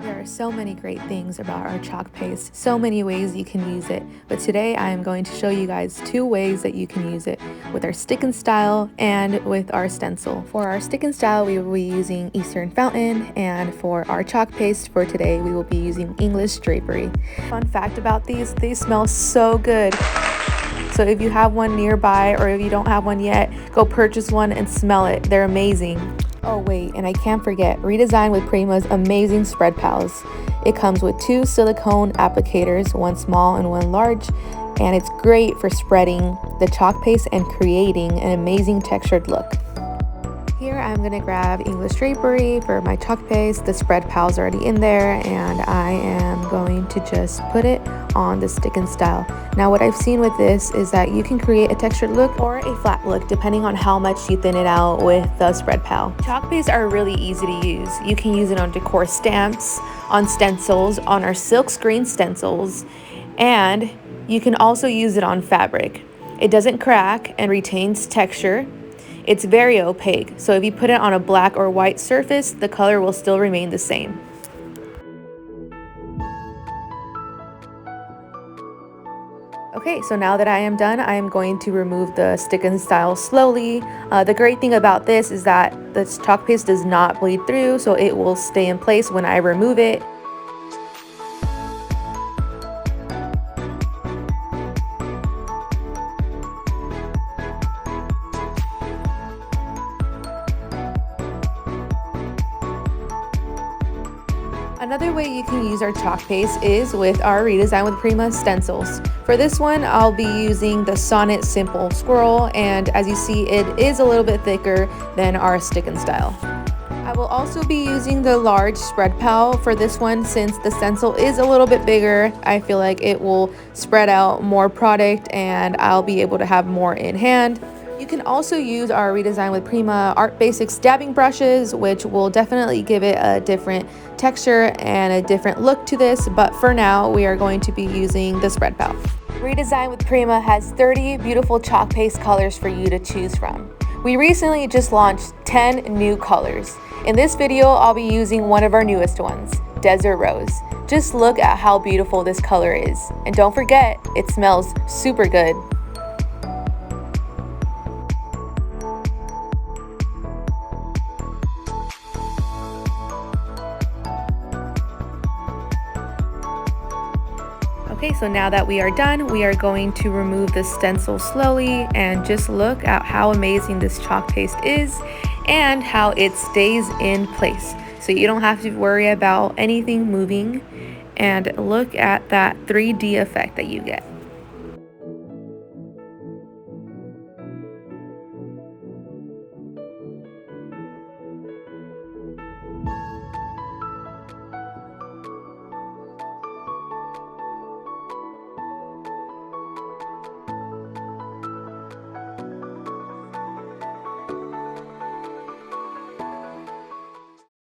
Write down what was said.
There are so many great things about our chalk paste, so many ways you can use it, but today I am going to show you guys 2 ways that you can use it with our stick and style and with our stencil. For our stick and style we will be using Eastern Fountain, and for our chalk paste for today we will be using English Drapery. Fun fact about these, they smell so good. So if you have one nearby or if you don't have one yet, go purchase one and smell it. They're amazing. Oh wait, and I can't forget Redesign with Prima's amazing spread pals. It comes with 2 silicone applicators, one small and one large, and it's great for spreading the chalk paste and creating an amazing textured look. Here I'm going to grab English Drapery for my chalk paste. The spread pal's already in there, and I am going to just put it on the stick and style. Now what I've seen with this is that you can create a textured look or a flat look depending on how much you thin it out with the spread pal. Chalk paste are really easy to use. You can use it on decor stamps, on stencils, on our silk screen stencils, and you can also use it on fabric. It doesn't crack and retains texture. It's very opaque, so if you put it on a black or white surface, the color will still remain the same. Okay, so now that I am done, I am going to remove the stick and style slowly. The great thing about this is that this chalk paste does not bleed through, so it will stay in place when I remove it. Another way you can use our chalk paste is with our Redesign with Prima stencils. For this one, I'll be using the Sonnet Simple Squirrel, and as you see, it is a little bit thicker than our stick and style. I will also be using the large spread pal for this one. Since the stencil is a little bit bigger, I feel like it will spread out more product and I'll be able to have more in hand. You can also use our Redesign with Prima Art Basics dabbing brushes, which will definitely give it a different texture and a different look to this, but for now we are going to be using the spread pal. Redesign with Prima has 30 beautiful chalk paste colors for you to choose from. We recently just launched 10 new colors. In this video, I'll be using one of our newest ones, Desert Rose. Just look at how beautiful this color is, and don't forget, it smells super good. Okay, so now that we are done, we are going to remove the stencil slowly and just look at how amazing this chalk paste is and how it stays in place. So you don't have to worry about anything moving, and look at that 3D effect that you get.